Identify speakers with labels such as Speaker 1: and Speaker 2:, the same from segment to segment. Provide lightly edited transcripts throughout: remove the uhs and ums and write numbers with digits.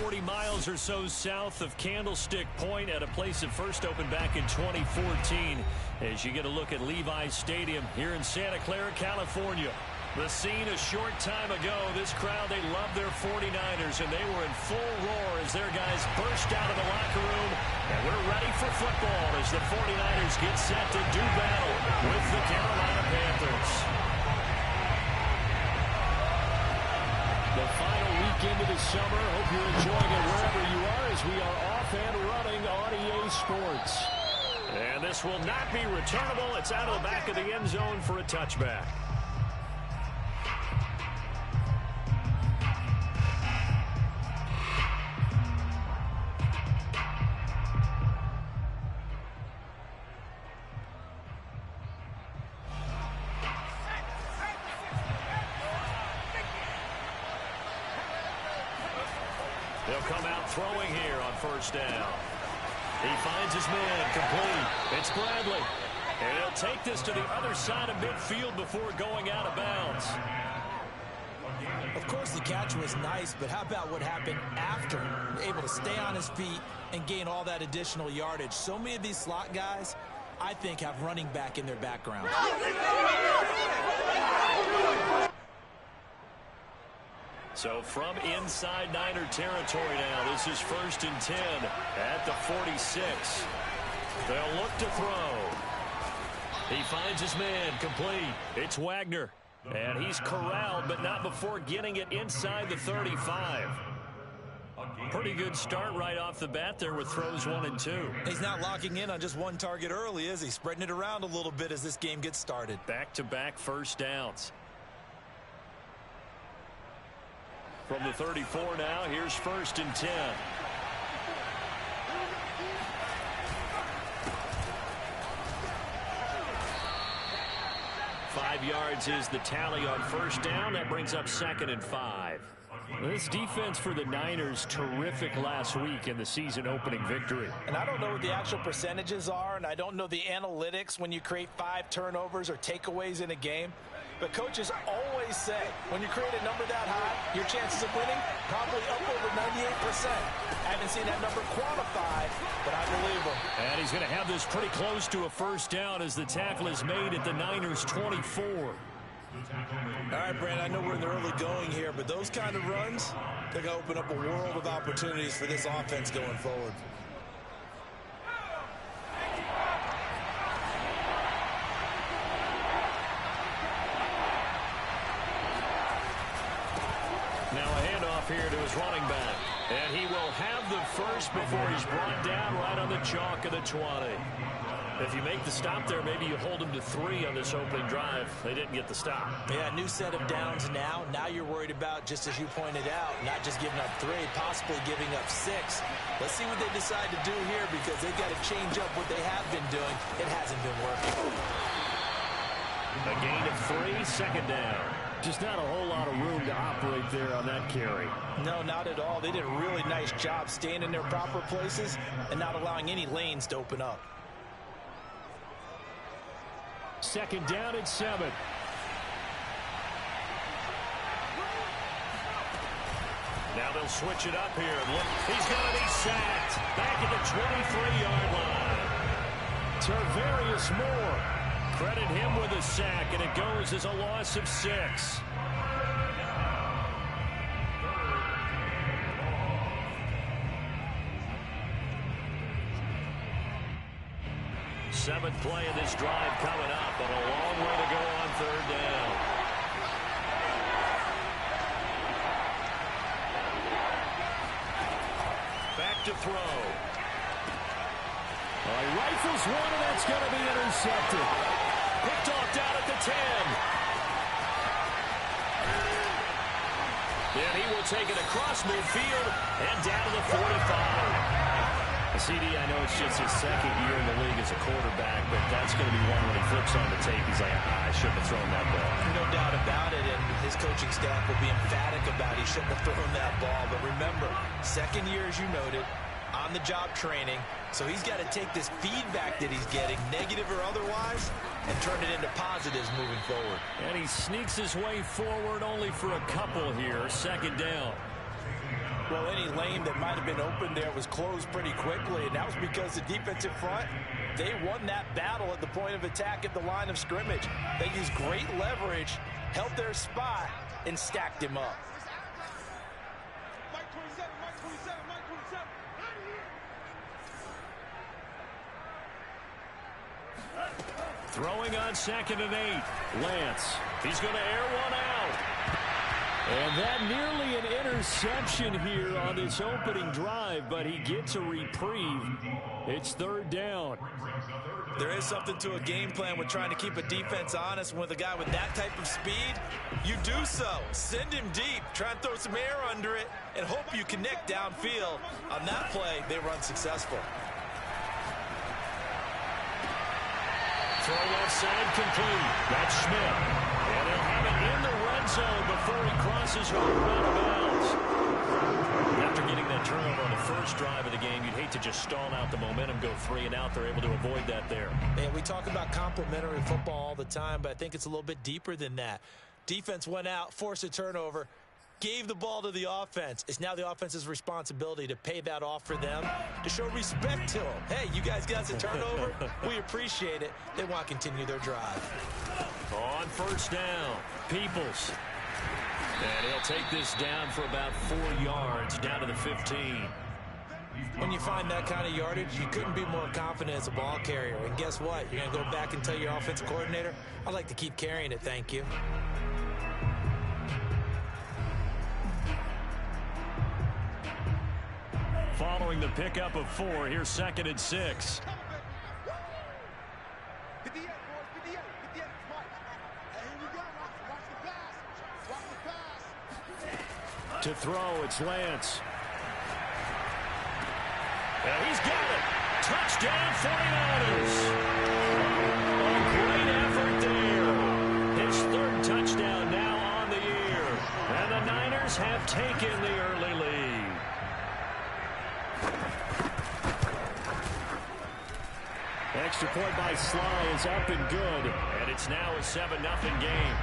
Speaker 1: 40 miles or so south of Candlestick Point at a place that first opened back in 2014 as you get a look at Levi's Stadium here in Santa Clara, California. The scene a short time ago, this crowd, they love their 49ers, and they were in full roar as their guys burst out of the locker room. And we're ready for football as the 49ers get set to do battle with the Carolina Panthers. The final weekend of the summer. Hope you're enjoying it wherever you are as we are off and running on EA Sports. And this will not be returnable. It's out of the back of the end zone for a touchback. They'll come out throwing here on first down. He finds his man complete. It's Bradley. And he'll take this to the other side of midfield before going out of bounds.
Speaker 2: Of course, the catch was nice, but how about what happened after? Able to stay on his feet and gain all that additional yardage. So many of these slot guys, I think, have running back in their background.
Speaker 1: So from inside Niner territory now, this is 1st and 10 at the 46. They'll look to throw. He finds his man complete. It's Wagner. And he's corralled, but not before getting it inside the 35. Pretty good start right off the bat there with throws 1 and 2.
Speaker 2: He's not locking in on just one target early, is he? Spreading it around a little bit as this game gets started.
Speaker 1: Back-to-back first downs. From the 34 now, here's 1st and 10. Five yards is the tally on first down. That brings up 2nd and 5. This defense for the Niners, terrific last week in the season opening victory.
Speaker 2: And I don't know what the actual percentages are, and I don't know the analytics when you create 5 turnovers or takeaways in a game. But coaches always say, when you create a number that high, your chances of winning probably up over 98%. I haven't seen that number quantified, but I believe him.
Speaker 1: And he's going to have this pretty close to a first down as the tackle is made at the Niners' 24.
Speaker 2: All right, Brand, I know we're in the early going here, but those kind of runs, they're going to open up a world of opportunities for this offense going forward.
Speaker 1: Now a handoff here to his running back. And he will have the first before he's brought down right on the chalk of the 20. If you make the stop there, maybe you hold him to 3 on this opening drive. They didn't get the stop.
Speaker 2: Yeah, new set of downs now. Now you're worried about, just as you pointed out, not just giving up 3, possibly giving up 6. Let's see what they decide to do here because they've got to change up what they have been doing. It hasn't been working.
Speaker 1: A gain of 3, 2nd down. Just not a whole lot of room to operate there on that carry.
Speaker 2: No, not at all. They did a really nice job staying in their proper places and not allowing any lanes to open up.
Speaker 1: 2nd down and 7. Now they'll switch it up here. Look, he's going to be sacked. Back at the 23-yard line. Tarvarius Moore. Credit him with a sack, and it goes as a loss of 6. Seventh play of this drive coming up, but a long way to go on 3rd down. Back to throw. He rifles one, and that's going to be intercepted. Picked off down at the 10. And he will take it across midfield and down to the 45. CD, I know it's just his 2nd year in the league as a quarterback, but that's going to be one when he flips on the tape. He's like, I shouldn't have thrown that ball.
Speaker 2: No doubt about it, and his coaching staff will be emphatic about he shouldn't have thrown that ball. But remember, 2nd year, as you noted, on-the-job training. So he's got to take this feedback that he's getting, negative or otherwise, and turn it into positives moving forward.
Speaker 1: And he sneaks his way forward only for a couple here. 2nd down.
Speaker 2: Well, any lane that might have been open there was closed pretty quickly, and that was because the defensive front, they won that battle at the point of attack at the line of scrimmage. They used great leverage, held their spot, and stacked him up.
Speaker 1: Throwing on 2nd and 8. Lance. He's going to air one out. And that nearly an interception here on this opening drive, but he gets a reprieve. It's 3rd down.
Speaker 2: There is something to a game plan with trying to keep a defense honest. With a guy with that type of speed, you do so. Send him deep. Try and throw some air under it and hope you connect downfield. On that play, they run successful.
Speaker 1: Throw left side complete. That's Smith. And they'll have it in the red zone before he crosses over out of bounds. After getting that turnover on the first drive of the game, you'd hate to just stall out the momentum, go 3 and out. They're able to avoid that there.
Speaker 2: And we talk about complementary football all the time, but I think it's a little bit deeper than that. Defense went out, forced a turnover, gave the ball to the offense. It's now the offense's responsibility to pay that off for them, to show respect to them. Hey, you guys got a turnover? We appreciate it. They want to continue their drive.
Speaker 1: On 1st down, Peoples. And he'll take this down for about 4 yards, down to the 15.
Speaker 2: When you find that kind of yardage, you couldn't be more confident as a ball carrier. And guess what? You're going to go back and tell your offensive coordinator, I'd like to keep carrying it, thank you.
Speaker 1: Following the pickup of 4, here's 2nd and 6. To throw, it's Lance. And he's got it. Touchdown, 49ers. A great effort there. His 3rd touchdown now on the year. And the Niners have taken the early lead. Extra point by Sly is up and good. And it's now a 7-0 game.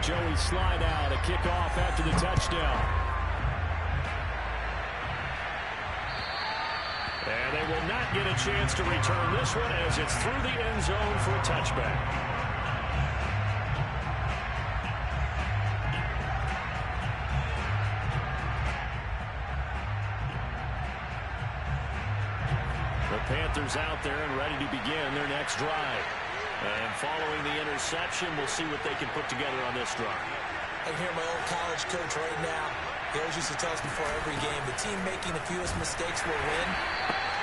Speaker 1: Joey Slide out, a kickoff after the touchdown. And they will not get a chance to return this one as it's through the end zone for a touchback. The Panthers out there and ready to begin their next drive. And following the interception, we'll see what they can put together on this drive.
Speaker 2: I can hear my old college coach right now. He always used to tell us before every game, the team making the fewest mistakes will win.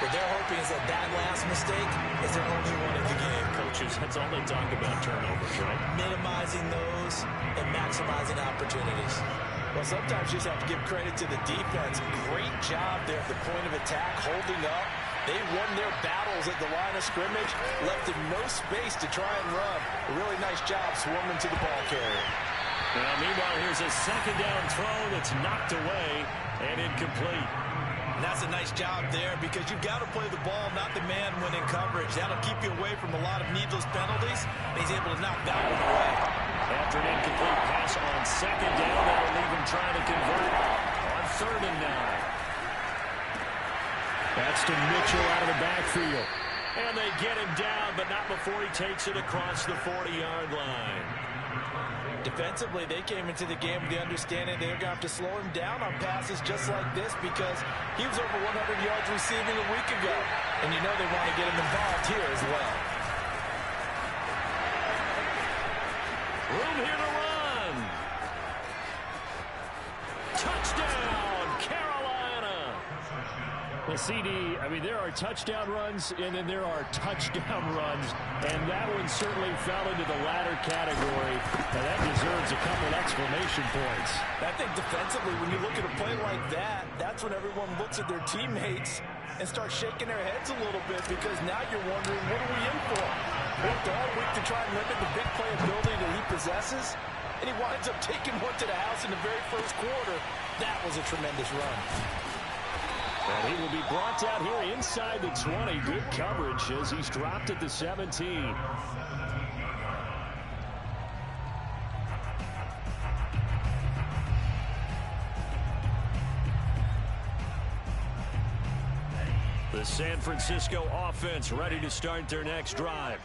Speaker 2: What they're hoping is that last mistake is their only one of the game.
Speaker 1: Coaches, that's all they talk about, turnovers, right?
Speaker 2: Minimizing those and maximizing opportunities. Well, sometimes you just have to give credit to the defense. Great job there at the point of attack, holding up. They won their battles at the line of scrimmage, left them no space to try and run. A really nice job swarming to the ball carrier.
Speaker 1: Well, meanwhile, here's a 2nd down throw that's knocked away and incomplete.
Speaker 2: And that's a nice job there because you've got to play the ball, not the man when in coverage. That'll keep you away from a lot of needless penalties. And he's able to knock that one away.
Speaker 1: After an incomplete pass on 2nd down, that'll leave him trying to convert on 3rd and 9. That's to Mitchell out of the backfield. And they get him down, but not before he takes it across the 40-yard line.
Speaker 2: Defensively, they came into the game with the understanding they're going to have to slow him down on passes just like this because he was over 100 yards receiving a week ago. And you know they want to get him involved here as well.
Speaker 1: Room here to run. Touchdown, Carolina. The CD, I mean, there are touchdown runs, and then there are touchdown runs, and that one certainly fell into the latter category, and that deserves a couple exclamation points.
Speaker 2: I think defensively, when you look at a play like that, that's when everyone looks at their teammates and starts shaking their heads a little bit because now you're wondering, what are we in for? Worked all week to try and limit the big play ability that he possesses, and he winds up taking one to the house in the very first quarter. That was a tremendous run.
Speaker 1: And he will be brought out here inside the 20. Good coverage as he's dropped at the 17. The San Francisco offense ready to start their next drive.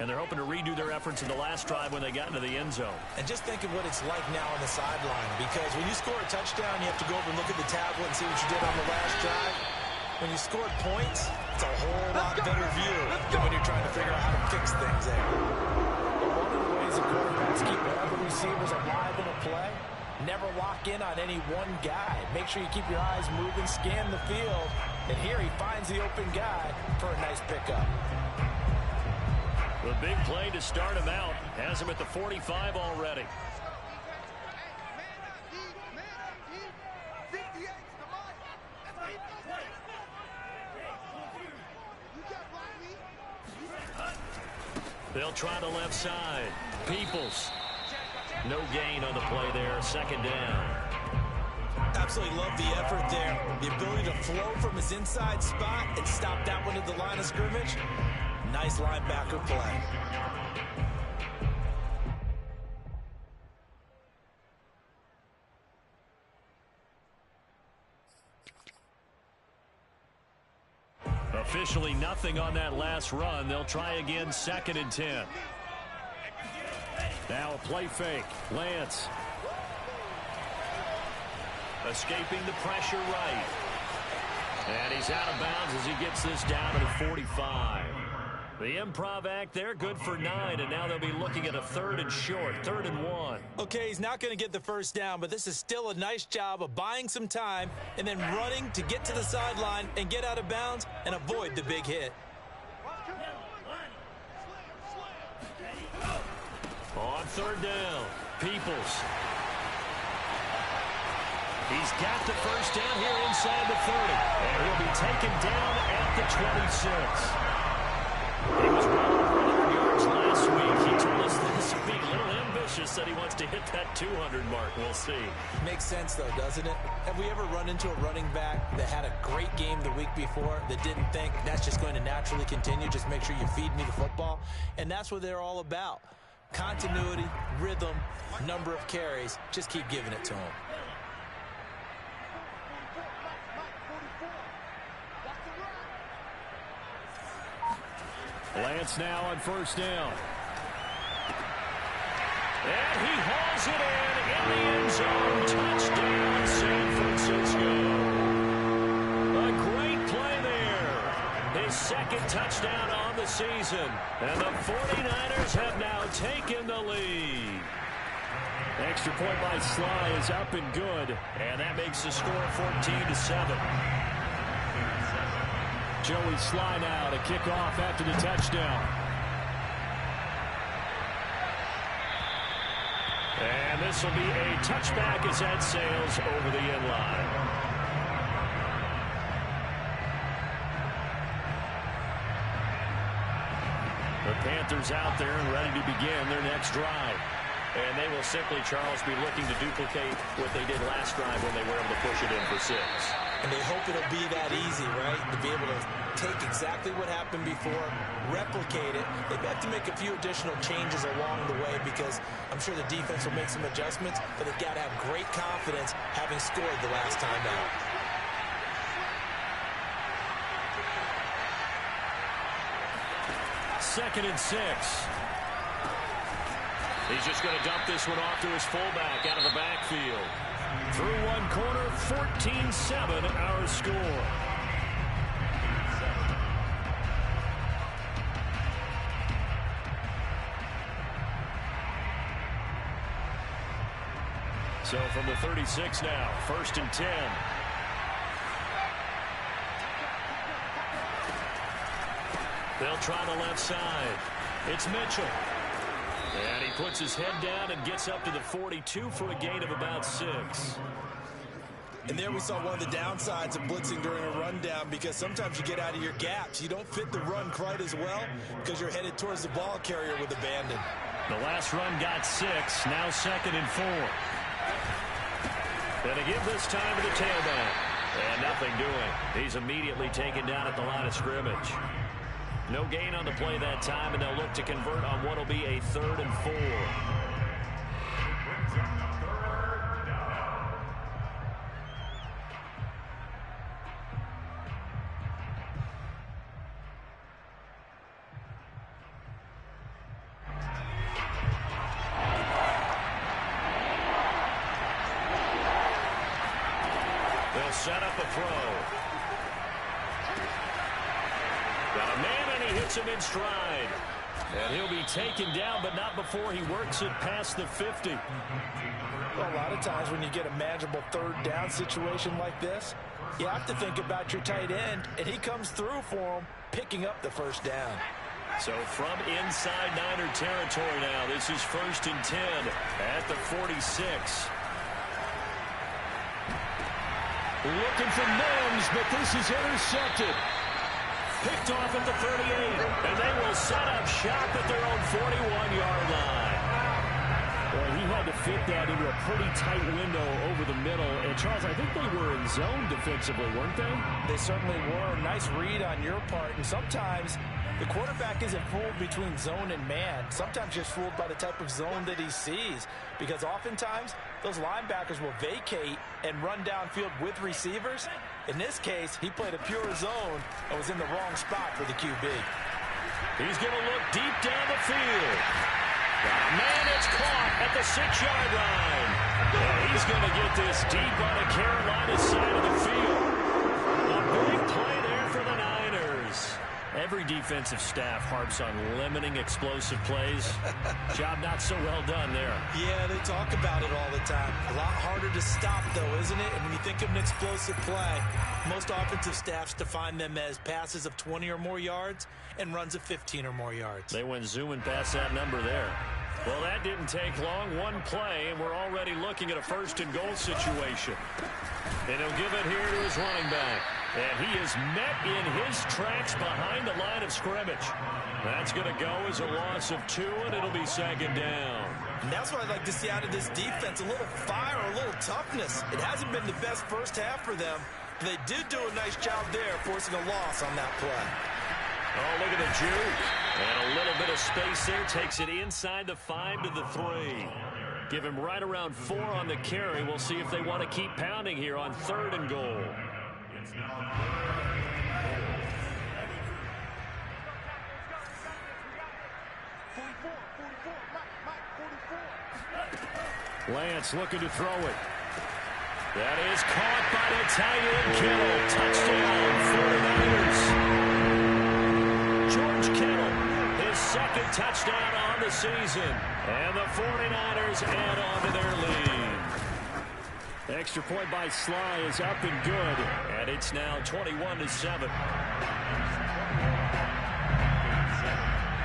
Speaker 1: And they're hoping to redo their efforts in the last drive when they got into the end zone.
Speaker 2: And just think of what it's like now on the sideline, because when you score a touchdown, you have to go over and look at the tablet and see what you did on the last drive. When you scored points, it's a whole lot better view than when you're trying to figure out how to fix things there. One of the ways the quarterbacks keep all the receivers alive in a play, never lock in on any one guy. Make sure you keep your eyes moving, scan the field, and here he finds the open guy for a nice pickup.
Speaker 1: The big play to start him out has him at the 45 already. They'll try the left side. Peoples. No gain on the play there. Second down.
Speaker 2: Absolutely love the effort there. The ability to flow from his inside spot and stop that one at the line of scrimmage. Nice linebacker play.
Speaker 1: Officially nothing on that last run. They'll try again, 2nd and 10. Now a play fake. Lance. Escaping the pressure right. And he's out of bounds as he gets this down to the 45. The improv act there, good for 9, and now they'll be looking at a 3rd and short, 3rd and 1.
Speaker 2: Okay, he's not going to get the first down, but this is still a nice job of buying some time and then running to get to the sideline and get out of bounds and avoid the big hit.
Speaker 1: On 3rd down, Peoples. He's got the first down here inside the 30, and he'll be taken down at the 26. He was well over 100 yards last week. He told us this would be a little ambitious, that he wants to hit that 200 mark. We'll see.
Speaker 2: Makes sense, though, doesn't it? Have we ever run into a running back that had a great game the week before that didn't think that's just going to naturally continue? Just make sure you feed me the football. And that's what they're all about. Continuity, rhythm, number of carries. Just keep giving it to him.
Speaker 1: Lance now on 1st down. And he hauls it in the end zone. Touchdown, San Francisco. A great play there. His 2nd touchdown on the season. And the 49ers have now taken the lead. Extra point by Sly is up and good. And that makes the score 14-7. Joey Sly now to kick off after the touchdown. And this will be a touchback as that sails over the end line. The Panthers out there and ready to begin their next drive. And they will simply, Charles, be looking to duplicate what they did last drive when they were able to push it in for 6.
Speaker 2: And they hope it'll be that easy, right? To be able to take exactly what happened before, replicate it. They have to make a few additional changes along the way because I'm sure the defense will make some adjustments, but they've got to have great confidence having scored the last time out.
Speaker 1: Second and 6. He's just going to dump this one off to his fullback out of the backfield. Through one corner, 14-7 our score. So from the 36 now, 1st and 10. They'll try the left side. It's Mitchell. And he puts his head down and gets up to the 42 for a gain of about 6.
Speaker 2: And there we saw one of the downsides of blitzing during a rundown because sometimes you get out of your gaps. You don't fit the run quite as well because you're headed towards the ball carrier with abandon.
Speaker 1: The last run got 6. Now 2nd and 4. Gonna give this time to the tailback. And nothing doing. He's immediately taken down at the line of scrimmage. No gain on the play that time, and they'll look to convert on what will be a 3rd and 4. They'll set up a throw. Got a man, and he hits him in stride. And he'll be taken down, but not before he works it past the 50.
Speaker 2: Well, a lot of times when you get a manageable third down situation like this, you have to think about your tight end, and he comes through for him, picking up the first down.
Speaker 1: So from inside Niner territory now, this is 1st and 10 at the 46.
Speaker 3: Looking for Mims, but this is intercepted.
Speaker 1: Picked off at the 38, and they will set up shop at their own 41-yard line.
Speaker 3: Well, he had to fit that into a pretty tight window over the middle. And, Charles, I think they were in zone defensively, weren't they?
Speaker 2: They certainly were. Nice read on your part. And sometimes the quarterback isn't fooled between zone and man. Sometimes just fooled by the type of zone that he sees. Because oftentimes, those linebackers will vacate and run downfield with receivers. In this case, he played a pure zone and was in the wrong spot for the QB.
Speaker 1: He's going to look deep down the field. Man, it's caught at the 6-yard line. And he's going to get this deep on the Carolina side of the field. A big play there for the Niners. Every defensive staff harps on limiting explosive plays. Job not so well done there.
Speaker 2: Yeah, they talk about it all the time. A lot harder to stop, though, isn't it? And when you think of an explosive play, most offensive staffs define them as passes of 20 or more yards and runs of 15 or more yards.
Speaker 1: They went zooming past that number there. Well, that didn't take long. One play, and we're already looking at a 1st and goal situation. And he'll give it here to his running back. And he is met in his tracks behind the line of scrimmage. That's going to go as a loss of 2, and it'll be 2nd down.
Speaker 2: And that's what I'd like to see out of this defense, a little fire, a little toughness. It hasn't been the best first half for them, but they did do a nice job there, forcing a loss on that play.
Speaker 1: Oh, look at the juke. And a little bit of space there. Takes it inside the 5 to the 3. Give him right around 4 on the carry. We'll see if they want to keep pounding here on 3rd and goal. Lance looking to throw it. That is caught by the Tyreek Hill. Touchdown, 49ers. George Kittle, his 2nd touchdown on the season. And the 49ers add on to their lead. Extra point by Sly is up and good. And it's now 21-7.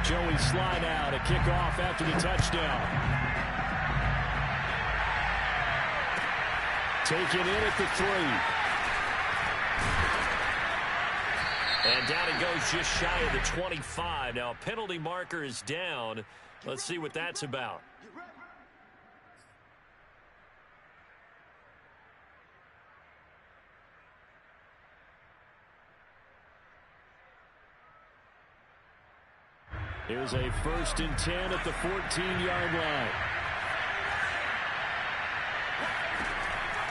Speaker 3: Joey Sly now to kick off after the touchdown. Taken in at the 3.
Speaker 1: And down he goes just shy of the 25. Now a penalty marker is down. Let's see what that's about.
Speaker 3: Here's a 1st and 10 at the 14-yard line.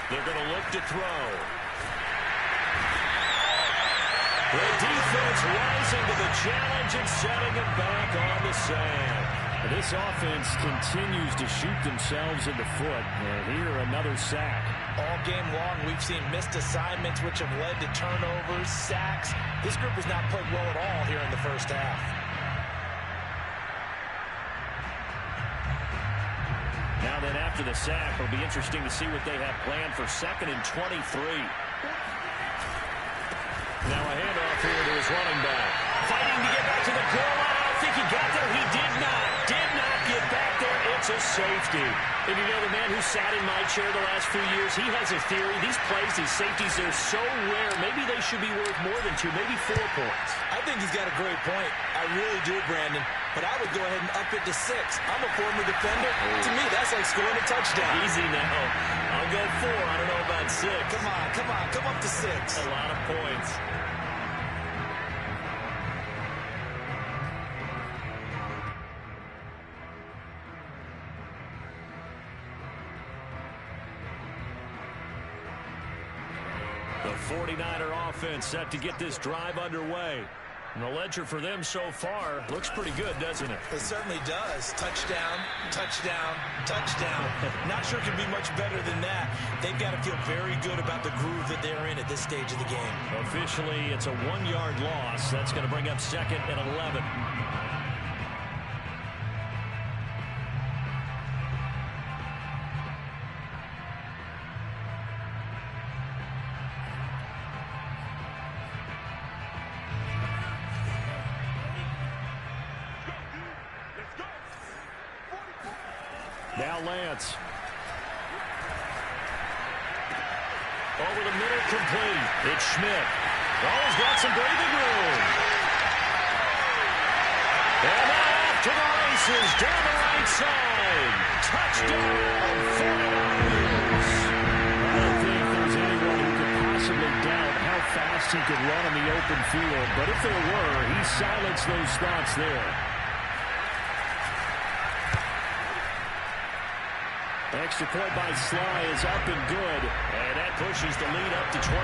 Speaker 1: They're going to look to throw. The defense rising to the challenge and setting him back on the sand.
Speaker 3: This offense continues to shoot themselves in the foot. And here, another sack.
Speaker 2: All game long, we've seen missed assignments, which have led to turnovers, sacks. This group has not played well at all here in the first half.
Speaker 1: Now then, after the sack, it'll be interesting to see what they have planned for 2nd and 23. Now a handoff here to his running back. Fighting to get back to the goal line. I think he got there. He did not. Did not get back there. It's a safety. And you know, the man who sat in my chair the last few years, he has a theory. These plays, these safeties, they're so rare. Maybe they should be worth more than 2, maybe 4 points.
Speaker 2: I think he's got a great point. I really do, Brandon. But I would go ahead and up it to 6. I'm a former defender. To me, that's like scoring a touchdown.
Speaker 1: Easy now. I'll go 4. I don't know about 6.
Speaker 2: Come on, come on. Come up to 6.
Speaker 1: A lot of points. The 49er offense set to get this drive underway. And the ledger for them so far looks pretty good, doesn't it?
Speaker 2: It certainly does. Touchdown, touchdown, touchdown. Not sure it could be much better than that. they've got to feel very good about the groove that they're in at this stage of the game.
Speaker 1: Officially, it's a 1-yard loss. That's going to bring up 2nd and 11.
Speaker 3: Now Lance.
Speaker 1: Over the middle, complete. It's Schmidt. Oh, he's got some breathing room. And off to the races down the right side. Touchdown, 49ers.
Speaker 3: I don't think there's anyone who could possibly doubt how fast he could run on the open field. But if there were, he silenced those thoughts there. Extra point by Sly is up and good.
Speaker 1: And that pushes the lead up to 23.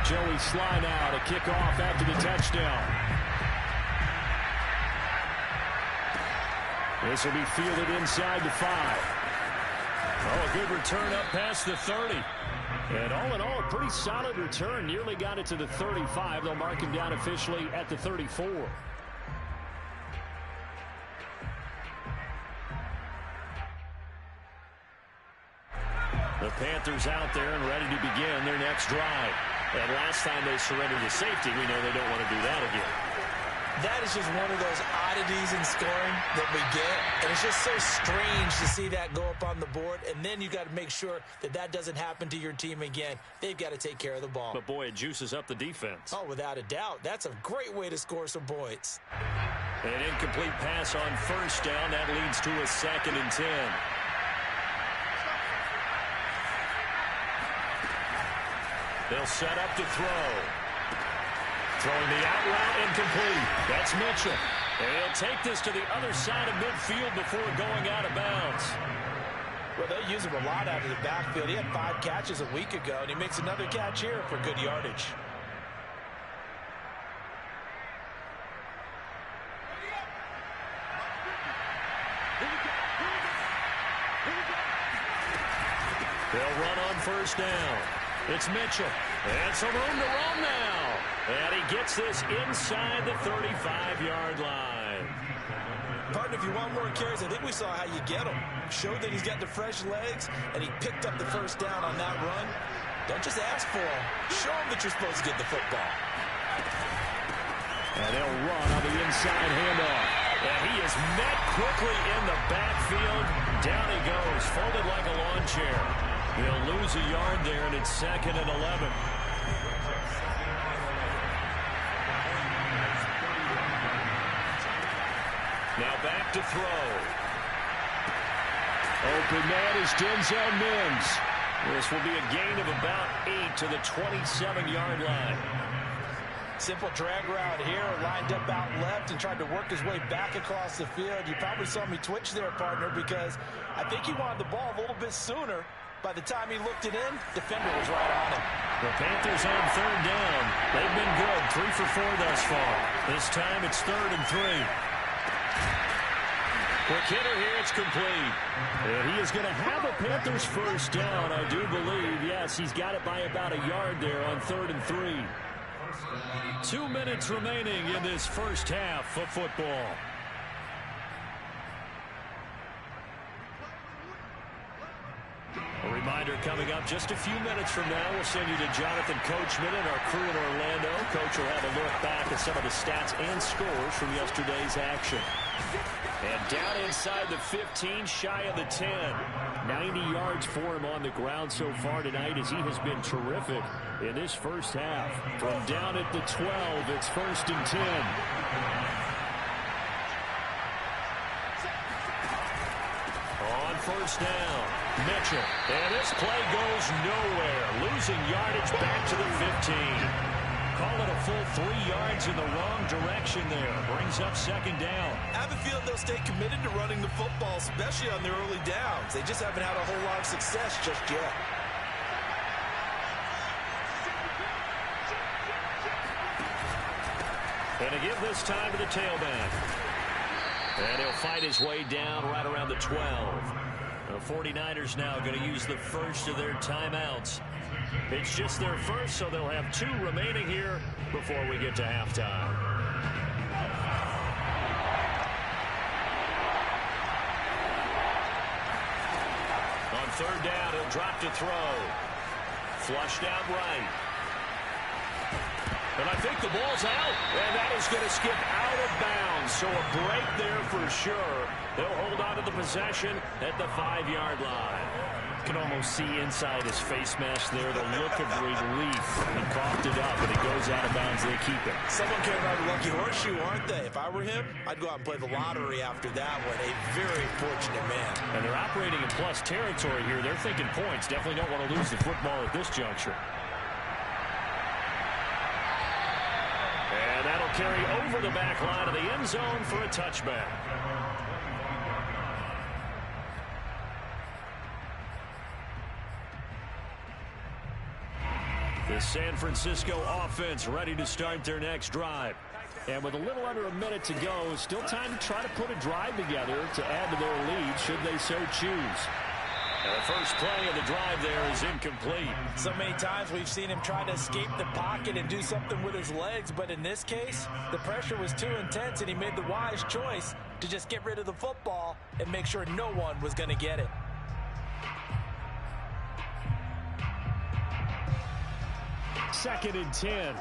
Speaker 3: Joey Sly now to kick off after the touchdown. This will be fielded inside the 5.
Speaker 1: Oh, a good return up past the 30.
Speaker 3: And all in all, a pretty solid return. Nearly got it to the 35. They'll mark him down officially at the 34.
Speaker 1: The Panthers out there and ready to begin their next drive. And last time they surrendered to safety, we know they don't want to do that again.
Speaker 2: That is just one of those oddities in scoring that we get. And it's just so strange to see that go up on the board. And then you got to make sure that that doesn't happen to your team again. They've got to take care of the ball.
Speaker 1: But, boy, it juices up the defense.
Speaker 2: Oh, without a doubt. That's a great way to score some points.
Speaker 1: An incomplete pass on first down. That leads to a 2nd and 10. They'll set up to throw. Throwing the out route incomplete. That's Mitchell. And he'll take this to the other side of midfield before going out of bounds.
Speaker 2: Well, they use him a lot out of the backfield. He had 5 catches a week ago, and he makes another catch here for good yardage.
Speaker 1: They'll run on first down. It's Mitchell. And some room to roam now. And he gets this inside the 35-yard line.
Speaker 2: Partner, if you want more carries, I think we saw how you get them. Showed that he's got the fresh legs, and he picked up the first down on that run. Don't just ask for him. Show him that you're supposed to get the football.
Speaker 3: And they'll run on the inside handoff.
Speaker 1: And he is met quickly in the backfield. Down he goes, folded like a lawn chair. He'll lose a yard there, and it's 2nd and 11. Now back to throw.
Speaker 3: Open man is Denzel Mims.
Speaker 1: This will be a gain of about 8 to the 27-yard line.
Speaker 2: Simple drag route here, lined up out left and tried to work his way back across the field. You probably saw me twitch there, partner, because I think he wanted the ball a little bit sooner. By the time he looked it in, defender was right on him.
Speaker 1: The Panthers on 3rd down. They've been good, 3 for 4 thus far. This time it's 3rd and 3. Quick hitter here, it's complete.
Speaker 3: And he is going to have a Panthers first down, I do believe. Yes, he's got it by about a yard there on 3rd and 3.
Speaker 1: 2 minutes remaining in this first half of football. A reminder coming up just a few minutes from now. We'll send you to Jonathan Coachman and our crew in Orlando. Coach will have a look back at some of the stats and scores from yesterday's action. And down inside the 15, shy of the 10.
Speaker 3: 90 yards for him on the ground so far tonight as he has been terrific in this first half. From down at the 12, it's 1st and 10.
Speaker 1: On first down, Mitchell. And this play goes nowhere. Losing yardage back to the 15. Call it a full 3 yards in the wrong direction there. Brings up 2nd down.
Speaker 2: I have a feeling they'll stay committed to running the football, especially on their early downs. They just haven't had a whole lot of success just yet.
Speaker 1: And to give this time to the tailback. And he'll fight his way down right around the 12. The 49ers now going to use the first of their timeouts. It's just their first, so they'll have 2 remaining here before we get to halftime. On third down, he'll drop to throw. Flushed out right. And I think the ball's out, and that is going to skip out of bounds. So a break there for sure. They'll hold on to the possession at the 5-yard line. You can almost see inside his face mask there the look of relief. He coughed it up, and it goes out of bounds. They keep it.
Speaker 2: Someone came out of a lucky horseshoe, aren't they? If I were him, I'd go out and play the lottery after that one. A very fortunate man.
Speaker 1: And they're operating in plus territory here. They're thinking points. Definitely don't want to lose the football at this juncture. And that'll carry over the back line of the end zone for a touchback. The San Francisco offense ready to start their next drive. And with a little under a minute to go, still time to try to put a drive together to add to their lead should they so choose. And the first play of the drive there is incomplete.
Speaker 2: So many times we've seen him try to escape the pocket and do something with his legs, but in this case, the pressure was too intense and he made the wise choice to just get rid of the football and make sure no one was going to get it.
Speaker 3: Second and 10.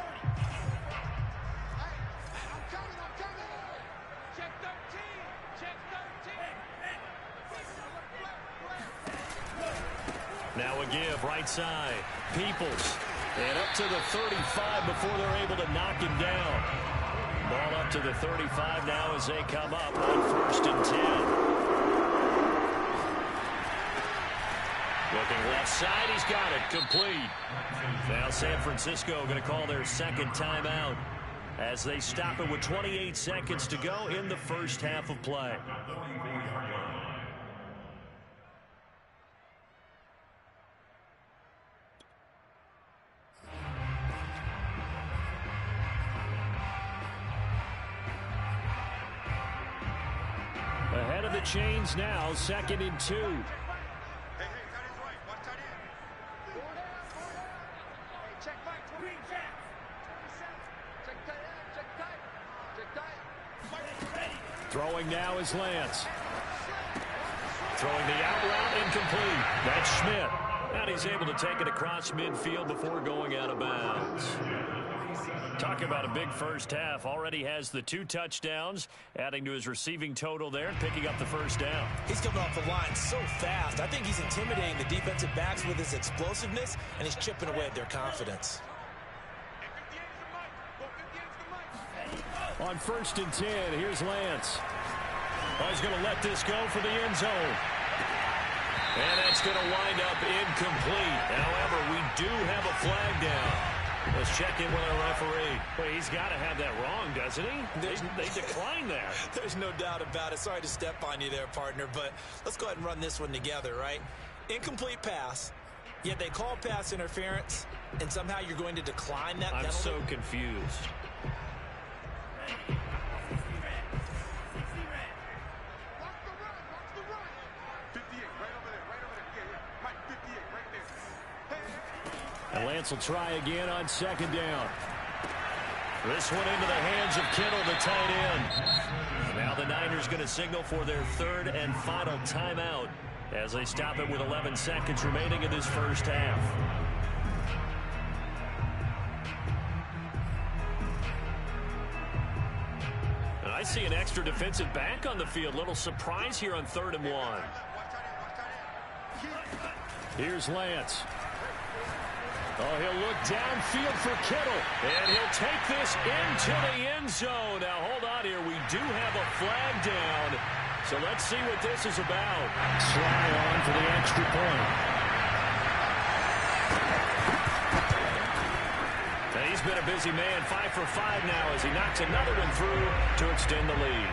Speaker 1: Now a give, right side. Peoples. And up to the 35 before they're able to knock him down. Ball up to the 35 now as they come up on 1st and 10. Looking left side, he's got it, complete. Now San Francisco going to call their second timeout as they stop it with 28 seconds to go in the first half of play. Ahead of the chains now, 2nd and 2. Throwing now is Lance. Throwing the out route, incomplete. That's Schmidt. And he's able to take it across midfield before going out of bounds. Talk about a big first half. Already has the 2 touchdowns, adding to his receiving total there, picking up the first down.
Speaker 2: He's coming off the line so fast. I think he's intimidating the defensive backs with his explosiveness, and he's chipping away at their confidence.
Speaker 3: On 1st and 10, here's Lance.
Speaker 1: Oh, he's going to let this go for the end zone. And that's going to wind up incomplete. However, we do have a flag down. Let's check in with our referee. Well, he's got to have that wrong, doesn't he? They declined that.
Speaker 2: There's no doubt about it. Sorry to step on you there, partner, but let's go ahead and run this one together, right? Incomplete pass, yet they call pass interference, and somehow you're going to decline that penalty?
Speaker 1: I'm so confused.
Speaker 3: And Lance will try again on 2nd down.
Speaker 1: This one into the hands of Kittle, the tight end. Now the Niners going to signal for their 3rd and final timeout as they stop it with 11 seconds remaining in this first half. And I see an extra defensive back on the field. Little surprise here on 3rd and 1.
Speaker 3: Here's Lance.
Speaker 1: Oh, he'll look downfield for Kittle. And he'll take this into the end zone. Now, hold on here. We do have a flag down. So let's see what this is about.
Speaker 3: Sly on for the extra point.
Speaker 1: Now, he's been a busy man. 5 for 5 now as he knocks another one through to extend the lead.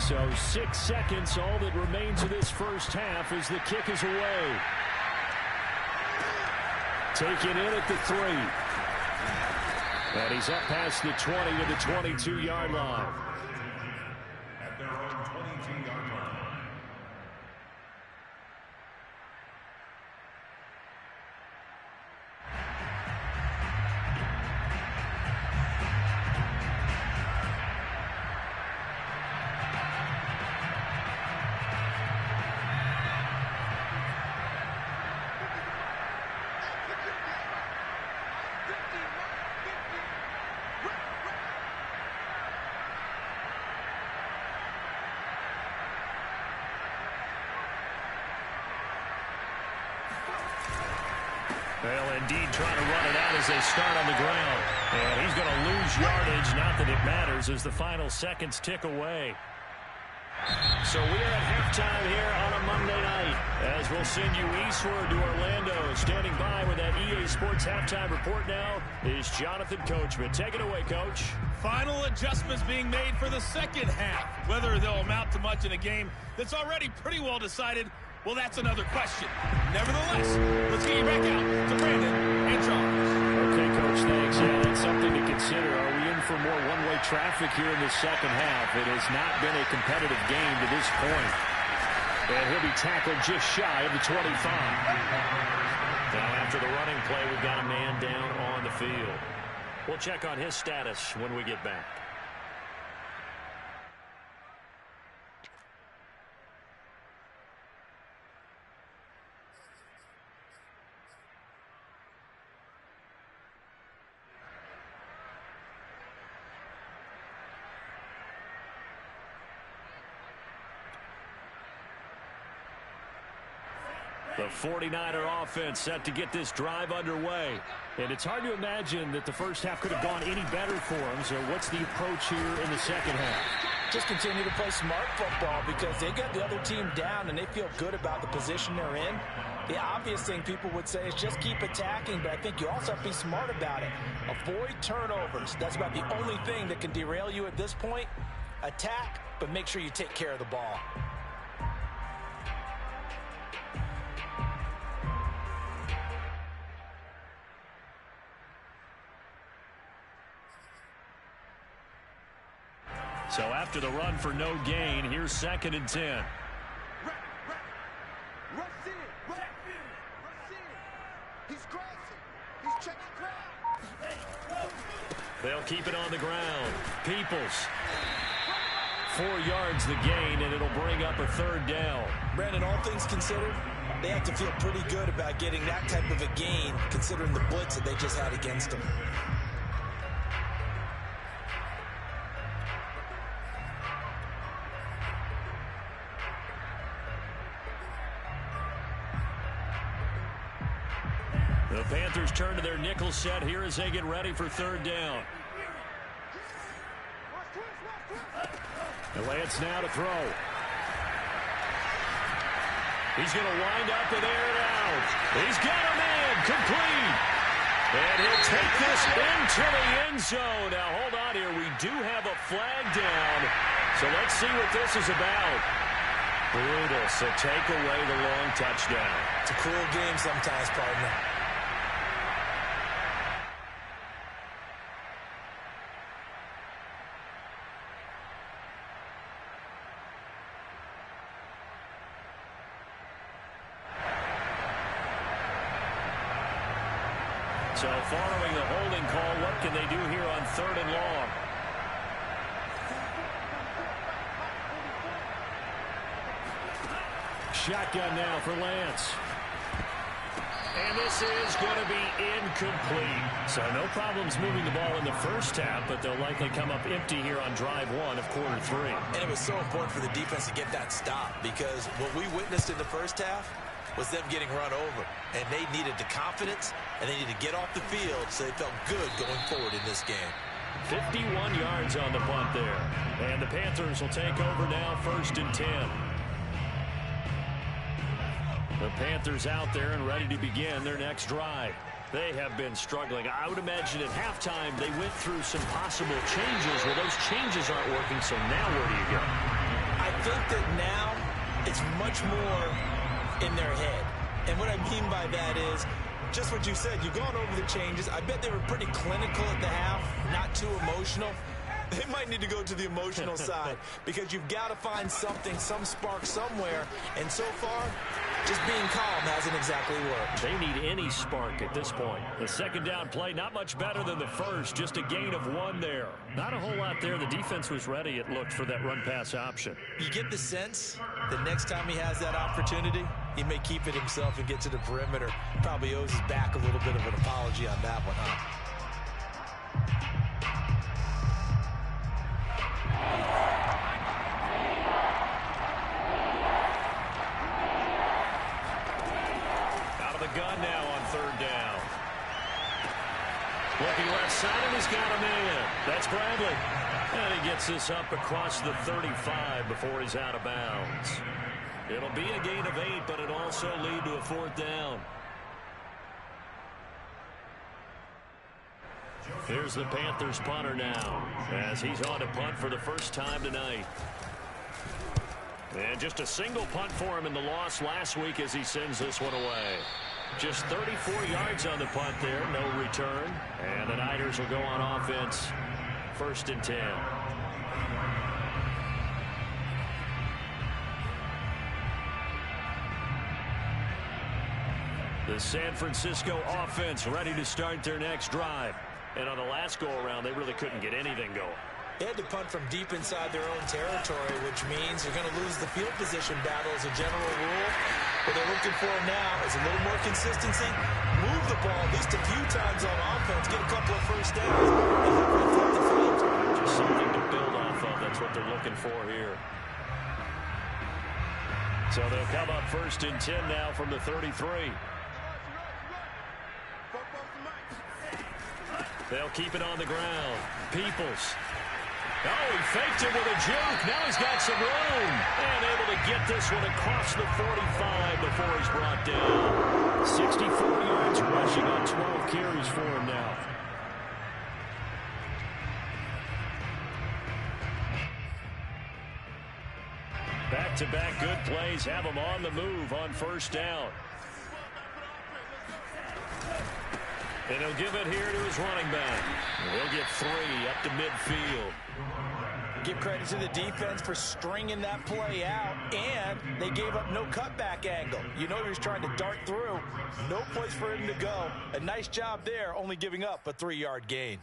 Speaker 3: So 6 seconds, all that remains of this first half as the kick is away. Taken in at the 3. And he's up past the 20 to the 22-yard line.
Speaker 4: At their own 22-yard line.
Speaker 1: Well, indeed, trying to run it out as they start on the ground. And he's going to lose yardage. Not that it matters as the final seconds tick away. So we are at halftime here on a Monday night as we'll send you eastward to Orlando. Standing by with that EA Sports halftime report now is Jonathan Coachman. Take it away, Coach.
Speaker 5: Final adjustments being made for the second half. Whether they'll amount to much in a game that's already pretty well decided, well, that's another question. Nevertheless, let's get you back out to Brandon and Charles.
Speaker 3: Okay, Coach, thanks. Yeah, that's something to consider. Are we in for more one-way traffic here in the second half? It has not been a competitive game to this point. And he'll be tackled just shy of the 25.
Speaker 1: Now, after the running play, we've got a man down on the field. We'll check on his status when we get back. The 49er offense set to get this drive underway. And it's hard to imagine that the first half could have gone any better for them. So what's the approach here in the second half?
Speaker 2: Just continue to play smart football because they got the other team down and they feel good about the position they're in. The obvious thing people would say is just keep attacking, but I think you also have to be smart about it. Avoid turnovers. That's about the only thing that can derail you at this point. Attack, but make sure you take care of the ball.
Speaker 1: So after the run for no gain, here's 2nd and 10. They'll keep it on the ground. Peoples. 4 yards the gain, and it'll bring up a 3rd down.
Speaker 2: Brandon, all things considered, they have to feel pretty good about getting that type of a gain, considering the blitz that they just had against them.
Speaker 1: The Panthers turn to their nickel set here as they get ready for 3rd down. And Lance now to throw. He's going to wind up and air it out. He's got him in, complete. And he'll take this into the end zone. Now, hold on here. We do have a flag down. So let's see what this is about. Brutal. So take away the long touchdown.
Speaker 2: It's a cruel game sometimes, partner.
Speaker 1: So following the holding call, what can they do here on 3rd and long? Shotgun now for Lance. And this is going to be incomplete. So no problems moving the ball in the first half, but they'll likely come up empty here on drive 1 of quarter 3.
Speaker 2: And it was so important for the defense to get that stop because what we witnessed in the first half was them getting run over. And they needed the confidence, and they needed to get off the field so they felt good going forward in this game.
Speaker 1: 51 yards on the punt there. And the Panthers will take over now 1st and 10. The Panthers out there and ready to begin their next drive. They have been struggling. I would imagine at halftime they went through some possible changes. Well, those changes aren't working, so now where do you go?
Speaker 2: think that now it's much more in their head. And what I mean by that is just what you said. You've gone over the changes. I bet they were pretty clinical at the half, not too emotional. They might need to go to the emotional side because you've got to find something, some spark somewhere. And so far, just being calm hasn't exactly worked.
Speaker 1: They need any spark at this point. The second down play, not much better than the first. Just a gain of 1 there. Not a whole lot there. The defense was ready, it looked, for that run-pass option.
Speaker 2: You get the sense that next time he has that opportunity, he may keep it himself and get to the perimeter. Probably owes his back a little bit of an apology on that one, huh?
Speaker 1: Gun now on 3rd down. Looking left side, and he's got a man. That's Bradley. And he gets this up across the 35 before he's out of bounds. It'll be a gain of 8, but it'll also lead to a 4th down. Here's the Panthers punter now, as he's on to punt for the first time tonight. And just a single punt for him in the loss last week as he sends this one away. Just 34 yards on the punt there, no return. And the Niners will go on offense, 1st and 10. The San Francisco offense ready to start their next drive. And on the last go-around, they really couldn't get anything going.
Speaker 2: They had to punt from deep inside their own territory, which means you're going to lose the field position battle as a general rule. What they're looking for now is a little more consistency, move the ball at least a few times on offense, get a couple of first downs, and hopefully flip the field.
Speaker 1: Just something to build off of. That's what they're looking for here. So they'll come up 1st and 10 now from the 33. They'll keep it on the ground. Peoples. Oh, he faked it with a juke. Now he's got some room. And able to get this one across the 45 before he's brought down. 64 yards rushing on 12 carries for him now. Back-to-back good plays have him on the move on 1st down. And he'll give it here to his running back. He'll get 3 up to midfield.
Speaker 2: Give credit to the defense for stringing that play out, and they gave up no cutback angle. You know he was trying to dart through. No place for him to go. A nice job there, only giving up a 3-yard gain.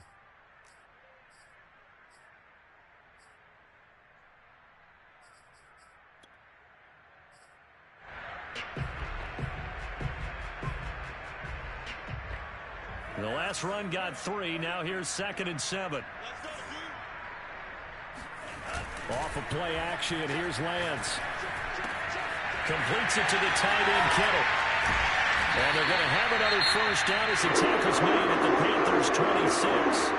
Speaker 1: The last run got 3. Now here's 2nd and 7. Off of play action. Here's Lance. Completes it to the tight end, Kittle. And they're going to have another first down as the tackle's made at the Panthers' 26.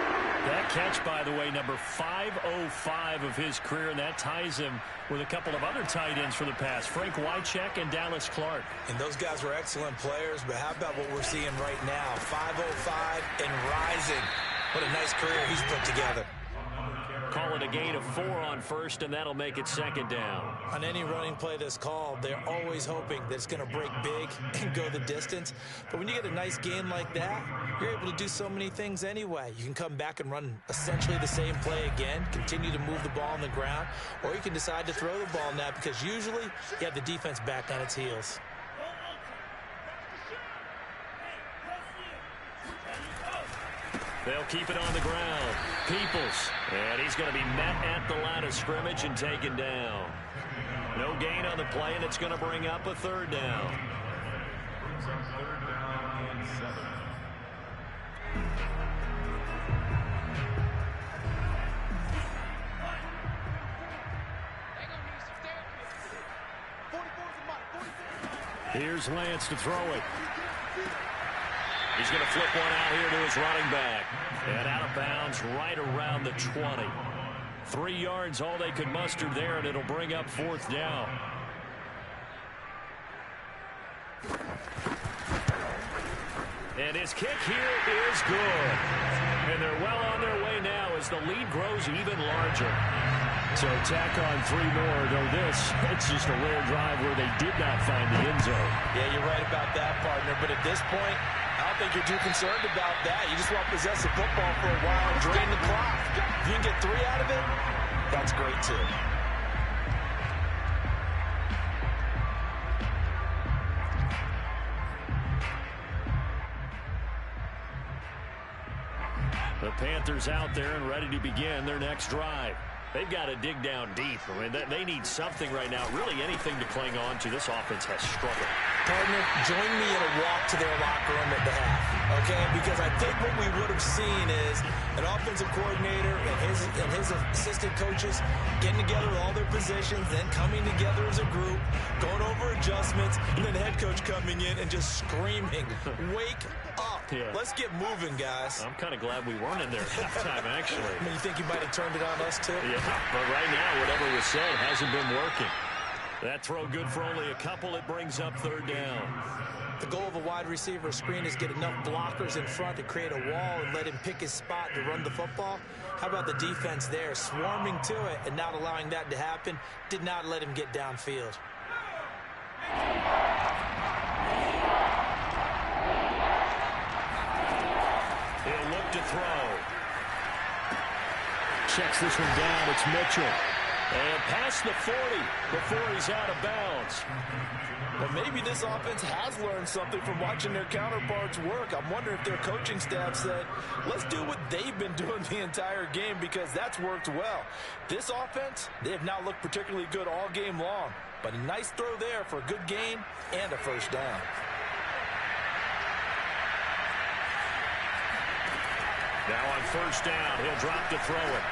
Speaker 1: That catch, by the way, number 505 of his career, and that ties him with a couple of other tight ends for the past, Frank Wycheck and Dallas Clark.
Speaker 2: And those guys were excellent players, but how about what we're seeing right now? 505 and rising. What a nice career he's put together.
Speaker 1: Call it a gain of 4 on 1st, and that'll make it 2nd down.
Speaker 2: On any running play that's called, they're always hoping that it's going to break big and go the distance. But when you get a nice gain like that, you're able to do so many things anyway. You can come back and run essentially the same play again, continue to move the ball on the ground, or you can decide to throw the ball now because usually you have the defense back on its heels.
Speaker 1: They'll keep it on the ground. Peoples. And he's going to be met at the line of scrimmage and taken down. No gain on the play, and it's going to bring up a 3rd down. Here's Lance to throw it. He's going to flip one out here to his running back. And out of bounds right around the 20. 3 yards all they could muster there, and it'll bring up 4th down. And his kick here is good. And they're well on their way now as the lead grows even larger. So tack on 3 more, though it's just a rare drive where they did not find the end zone.
Speaker 2: Yeah, you're right about that, partner. But at this point, I don't think you're too concerned about that. You just want to possess the football for a while and drain the clock. If you can get 3 out of it, that's great, too.
Speaker 1: The Panthers out there and ready to begin their next drive. They've got to dig down deep. I mean, they need something right now, really anything to cling on to. This offense has struggled.
Speaker 2: Partner, join me in a walk to their locker room at the half, okay? Because I think what we would have seen is an offensive coordinator and his assistant coaches getting together with all their positions, then coming together as a group, going over adjustments, and then the head coach coming in and just screaming, wake up.
Speaker 1: Yeah.
Speaker 2: Let's get moving, guys.
Speaker 1: I'm kind of glad we weren't in there at halftime, actually.
Speaker 2: I mean, you think you might have turned it on us, too?
Speaker 1: Yeah, but right now, whatever was said hasn't been working. That throw good for only a couple. It brings up 3rd down.
Speaker 2: The goal of a wide receiver screen is get enough blockers in front to create a wall and let him pick his spot to run the football. How about the defense there, swarming to it and not allowing that to happen? Did not let him get downfield.
Speaker 1: He'll look to throw. Checks this one down. It's Mitchell. And past the 40 before he's out of bounds.
Speaker 2: But maybe this offense has learned something from watching their counterparts work. I'm wondering if their coaching staff said, let's do what they've been doing the entire game because that's worked well. This offense, they have not looked particularly good all game long. But a nice throw there for a good gain and a 1st down.
Speaker 1: Now on 1st down, he'll drop to throw it.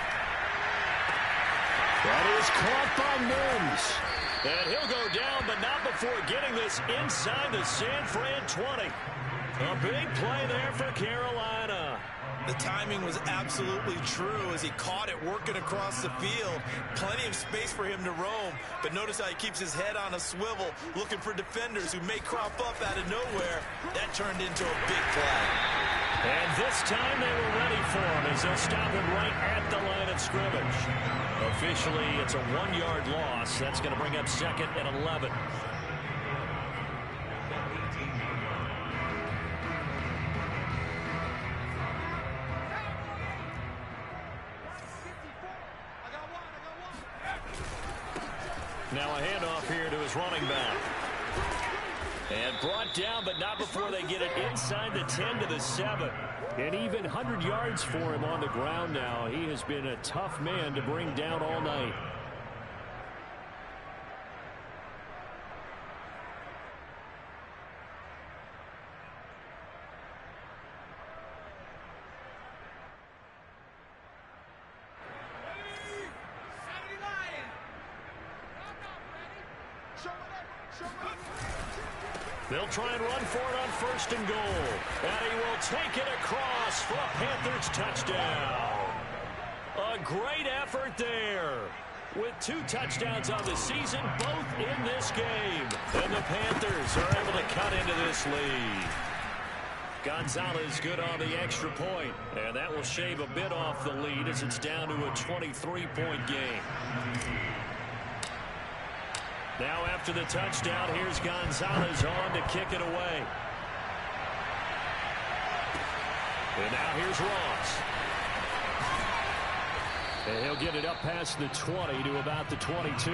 Speaker 1: That is caught by Mims. And he'll go down, but not before getting this inside the San Fran 20. A big play there for Carolina.
Speaker 2: The timing was absolutely true as he caught it working across the field. Plenty of space for him to roam, but notice how he keeps his head on a swivel looking for defenders who may crop up out of nowhere. That turned into a big play.
Speaker 1: And this time they were ready for him as they'll stop him right at the line of scrimmage. Officially, it's a 1-yard loss. That's going to bring up 2nd and 11. Now a handoff here to his running back. And brought down, but not before they get it inside the 10 to the 7. And even 100 yards for him on the ground now. He has been a tough man to bring down all night. They'll try and run for it on 1st and goal. And he will take it across for a Panthers touchdown. A great effort there. With 2 touchdowns on the season, both in this game. And the Panthers are able to cut into this lead. Gonzalez good on the extra point. And that will shave a bit off the lead as it's down to a 23-point game. Now after the touchdown, here's Gonzalez on to kick it away. And now here's Ross. And he'll get it up past the 20 to about the 22.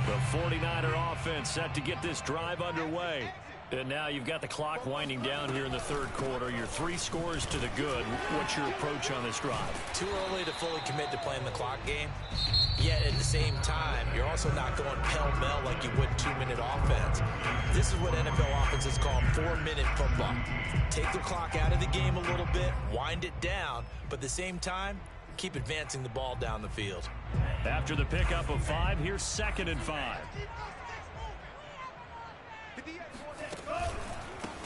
Speaker 1: The 49er offense set to get this drive underway. And now you've got the clock winding down here in the 3rd quarter. Your 3 scores to the good. What's your approach on this drive?
Speaker 2: Too early to fully commit to playing the clock game. Yet at the same time, you're also not going pell-mell like you would 2-minute offense. This is what NFL offenses call 4-minute football. Take the clock out of the game a little bit, wind it down, but at the same time, keep advancing the ball down the field.
Speaker 1: After the pickup of 5, here's 2nd and 5.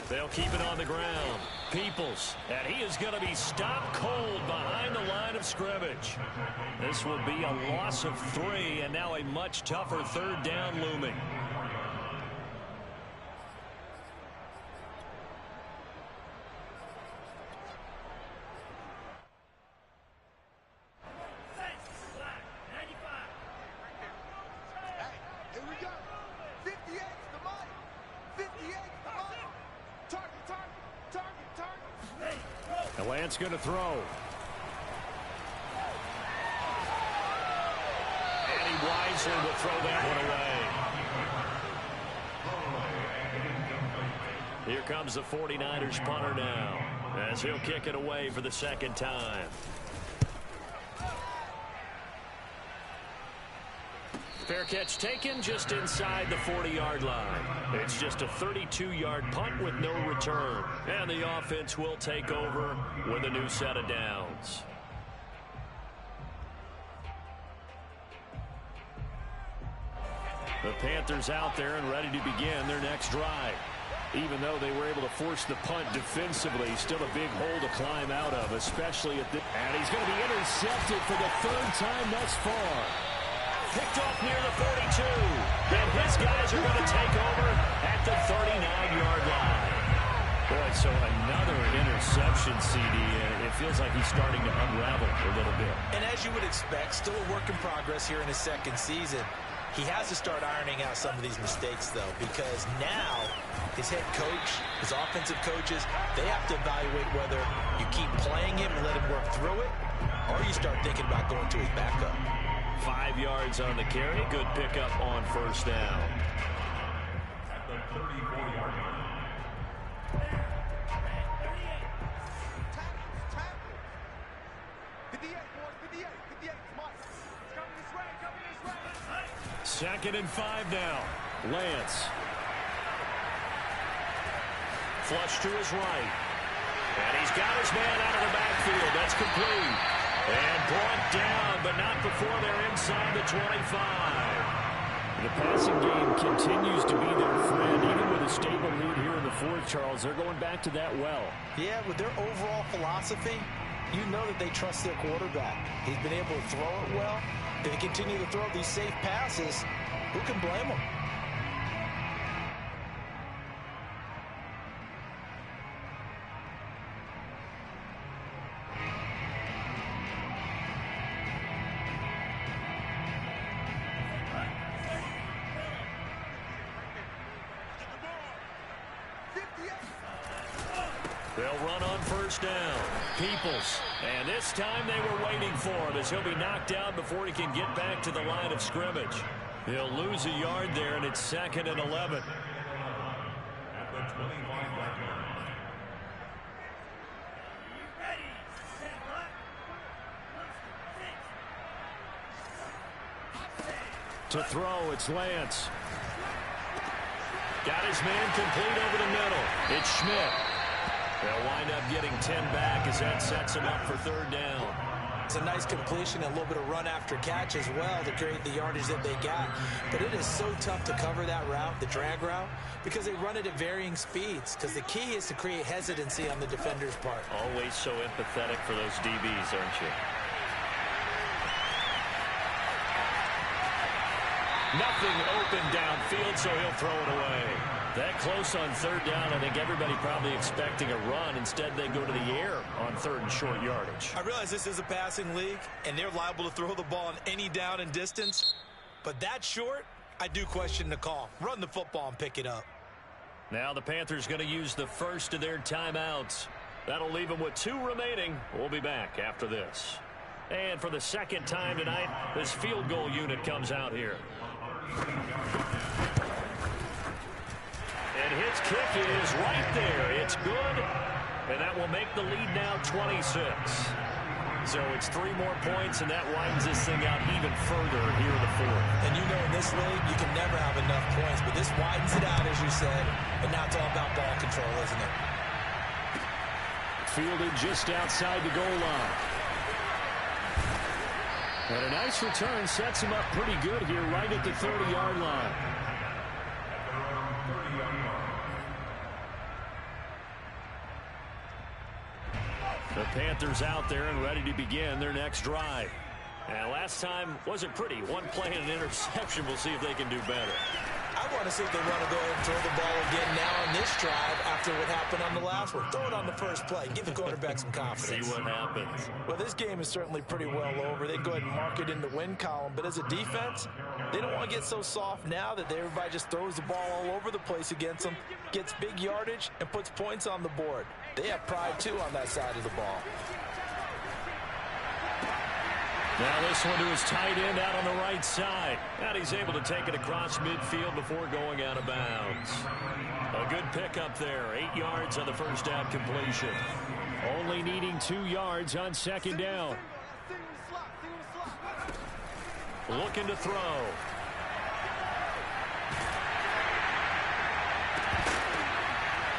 Speaker 1: They'll keep it on the ground. Peoples, and he is going to be stopped cold behind the line of scrimmage. This will be a loss of 3, and now a much tougher third down looming.
Speaker 3: Lance going to throw.
Speaker 1: And he wisely will throw that one away. Here comes the 49ers punter now, as he'll kick it away for the second time. Fair catch taken just inside the 40-yard line. It's just a 32-yard punt with no return. And the offense will take over with a new set of downs. The Panthers out there and ready to begin their next drive. Even though they were able to force the punt defensively, still a big hole to climb out of, especially at the...
Speaker 3: And he's going to be intercepted for the third time thus far.
Speaker 1: Picked off near the 42. And his guys are going to take over at the 39-yard line. Boy, so another interception, CD. It feels like he's starting to unravel a little bit.
Speaker 2: And as you would expect, still a work in progress here in his second season. He has to start ironing out some of these mistakes, though, because now his head coach, his offensive coaches, they have to evaluate whether you keep playing him and let him work through it, or you start thinking about going to his backup.
Speaker 1: 5 yards on the carry. Good pickup on first down.
Speaker 4: At the 34-yard line.
Speaker 1: Second and 5 now.
Speaker 3: Lance.
Speaker 1: Flush to his right. And he's got his man out of the backfield. That's complete. And brought down, but not before they're inside the 25.
Speaker 3: The passing game continues to be their friend. Even with a stable lead here in the fourth, Charles, they're going back to that well.
Speaker 2: Yeah, with their overall philosophy, you know that they trust their quarterback. He's been able to throw it well. If they continue to throw these safe passes, who can blame them?
Speaker 1: They'll run on first down. Peoples. And this time they were waiting for him as he'll be knocked down before he can get back to the line of scrimmage. He'll lose a yard there, and it's 2nd and 11.
Speaker 4: At the 25-yard line.
Speaker 3: To throw, it's Lance.
Speaker 1: Got his man complete over the middle. It's Schmidt. They'll wind up getting 10 back as that sets him up for third down.
Speaker 2: It's a nice completion, a little bit of run after catch as well to create the yardage that they got. But it is so tough to cover that route, the drag route, because they run it at varying speeds. Because the key is to create hesitancy on the defender's part.
Speaker 1: Always so empathetic for those DBs, aren't you? Nothing open downfield, so he'll throw it away. That close on third down, I think everybody probably expecting a run. Instead, they go to the air on third and short yardage.
Speaker 2: I realize this is a passing league, and they're liable to throw the ball on any down and distance. But that short, I do question the call. Run the football and pick it up.
Speaker 1: Now the Panthers going to use the first of their timeouts. That'll leave them with 2 remaining. We'll be back after this. And for the second time tonight, this field goal unit comes out here. And his kick is right there. It's good. And that will make the lead now 26. So it's 3 more points, and that widens this thing out even further here in the fourth.
Speaker 2: And you know in this league, you can never have enough points. But this widens it out, as you said. And now it's all about ball control, isn't it?
Speaker 3: Fielded just outside the goal line. And a nice return sets him up pretty good here right at the 30-yard line.
Speaker 4: At their own 30-yard line.
Speaker 1: The Panthers out there and ready to begin their next drive. And last time wasn't pretty. One play and an interception. We'll see if they can do better.
Speaker 2: I want to see if they want to go ahead and throw the ball again now on this drive after what happened on the last one. Throw it on the first play. Give the quarterback some confidence.
Speaker 1: See what happens.
Speaker 2: Well, this game is certainly pretty well over. They go ahead and mark it in the win column. But as a defense, they don't want to get so soft now that everybody just throws the ball all over the place against them, gets big yardage, and puts points on the board. They have pride, too, on that side of the ball.
Speaker 1: Now this one to his tight end out on the right side. And he's able to take it across midfield before going out of bounds. A good pickup there. 8 yards on the first down completion. Only needing 2 yards on second down. Looking to throw.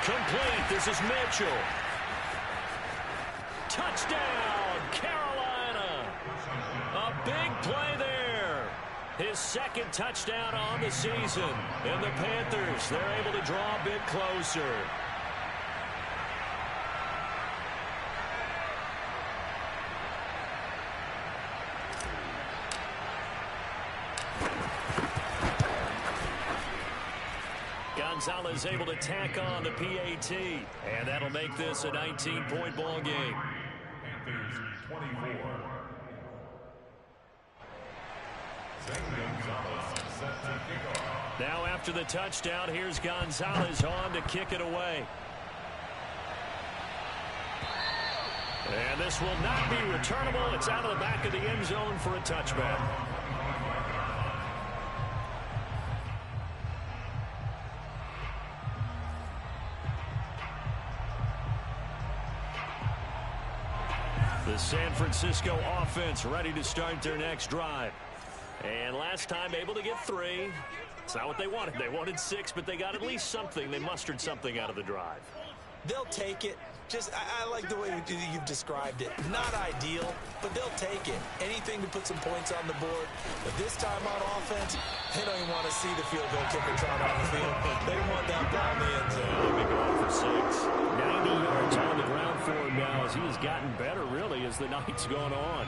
Speaker 1: Complete. This is Mitchell. Touchdown, Carolina. A big play there. His second touchdown on the season. And the Panthers, they're able to draw a bit closer. Gonzalez able to tack on the PAT. And that'll make this a 19-point ball game.
Speaker 4: Panthers 24.
Speaker 1: Now after the touchdown, here's Gonzalez on to kick it away. And this will not be returnable. It's out of the back of the end zone for a touchback. The San Francisco offense ready to start their next drive. And last time able to get 3. It's not what they wanted. They wanted 6, but they got at least something. They mustered something out of the drive.
Speaker 2: They'll take it. I like the way you've described it. Not ideal, but they'll take it. Anything to put some points on the board. But this time on offense, they don't even want to see the field goal kicker trot on the field. They want that ball in the end zone.
Speaker 1: They make it all for 6. 90 yards on the ground for him now as he has gotten better, really, as the night's gone on.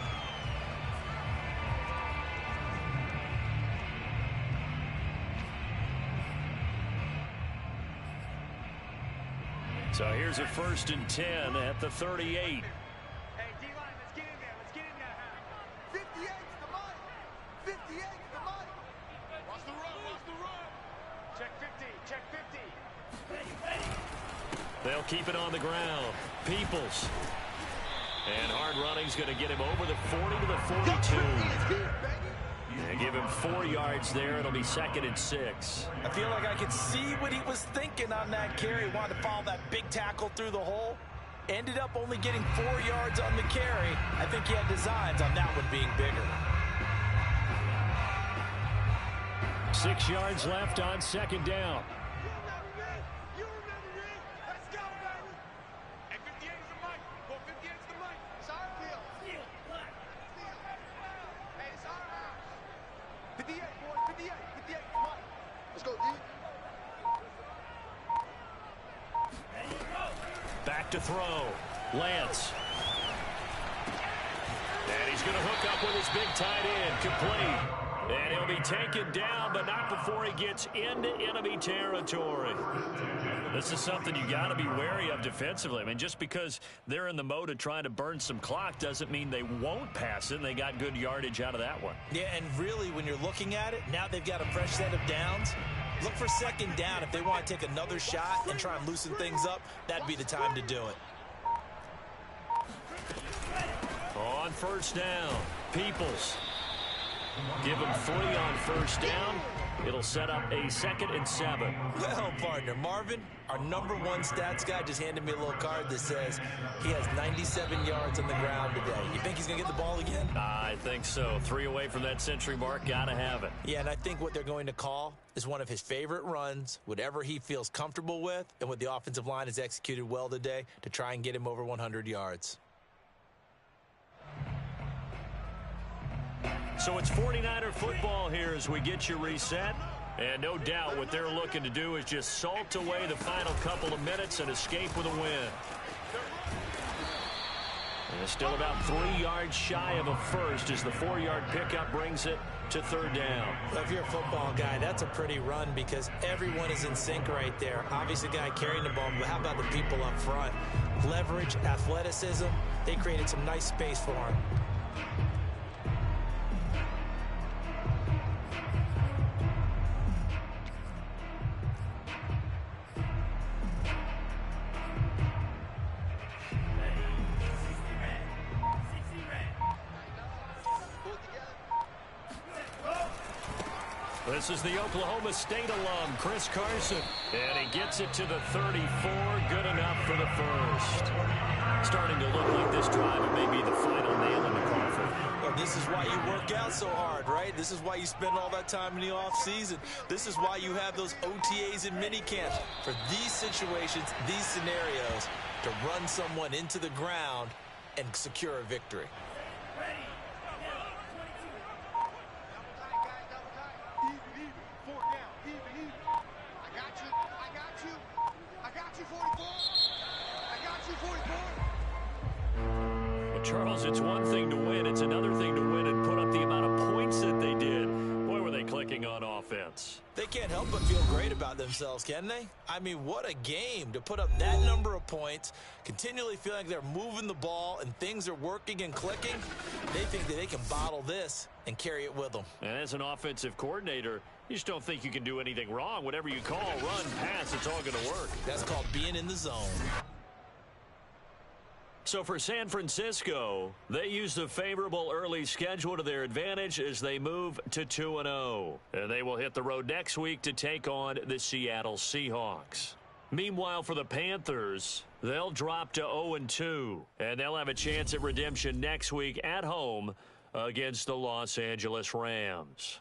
Speaker 1: So here's a 1st and 10 at the 38.
Speaker 6: Hey, D-line, let's get in there. Let's get in there. 58's the money. 58's the money. Watch the run. Watch the run. Check 50. Check 50.
Speaker 1: They'll keep it on the ground. Peoples. And hard running's going to get him over the 40 to the 42. And give him 4 yards there. It'll be 2nd and 6.
Speaker 2: I feel like I could see what he was thinking on that carry. Wanted to follow that big tackle through the hole. Ended up only getting 4 yards on the carry. I think he had designs on that one being bigger.
Speaker 1: 6 yards left on second down.
Speaker 6: You remember me? Let's go, baby. Hey, 58 is the mic. Well, 58 is the mic. It's our field. Hey, it's our house. 58, boys. 58. 58. Come on. Let's go, D.
Speaker 1: Back to throw. Lance. And he's going to hook up with his big tight end. Complete. And he'll be taken down, but not before he gets into enemy territory. This is something you got to be wary of defensively. I mean, just because they're in the mode of trying to burn some clock doesn't mean they won't pass it, and they got good yardage out of that one.
Speaker 2: Yeah, and really, when you're looking at it, now they've got a fresh set of downs. Look for second down. If they want to take another shot and try and loosen things up, that'd be the time to do it.
Speaker 1: On first down, Peoples. Give him 3 on first down. It'll set up a 2nd and 7.
Speaker 2: Well, partner, Marvin, our #1 stats guy, just handed me a little card that says he has 97 yards on the ground today. You think he's going to get the ball again?
Speaker 1: I think so. 3 away from that century mark. Got to have it.
Speaker 2: Yeah, and I think what they're going to call is one of his favorite runs, whatever he feels comfortable with, and what the offensive line has executed well today to try and get him over 100 yards.
Speaker 1: So it's 49er football here as we get you reset. And no doubt what they're looking to do is just salt away the final couple of minutes and escape with a win. And still about 3 yards shy of a first as the 4-yard pickup brings it to third down.
Speaker 2: Well, if you're a football guy, that's a pretty run because everyone is in sync right there. Obviously, the guy carrying the ball, but how about the people up front? Leverage, athleticism, they created some nice space for him.
Speaker 1: This is the Oklahoma State alum, Chris Carson. And he gets it to the 34. Good enough for the first. Starting to look like this drive, it may be the final nail in the coffin.
Speaker 2: Well, this is why you work out so hard, right? This is why you spend all that time in the offseason. This is why you have those OTAs and mini camps. For these situations, these scenarios, to run someone into the ground and secure a victory.
Speaker 1: Charles, it's one thing to win. It's another thing to win and put up the amount of points that they did. Boy, were they clicking on offense.
Speaker 2: They can't help but feel great about themselves, can they? I mean, what a game to put up that number of points, continually feeling like they're moving the ball and things are working and clicking. They think that they can bottle this and carry it with them.
Speaker 1: And as an offensive coordinator, you just don't think you can do anything wrong. Whatever you call, run, pass, it's all going to work.
Speaker 2: That's called being in the zone.
Speaker 1: So for San Francisco, they use the favorable early schedule to their advantage as they move to 2-0. And they will hit the road next week to take on the Seattle Seahawks. Meanwhile, for the Panthers, they'll drop to 0-2. And they'll have a chance at redemption next week at home against the Los Angeles Rams.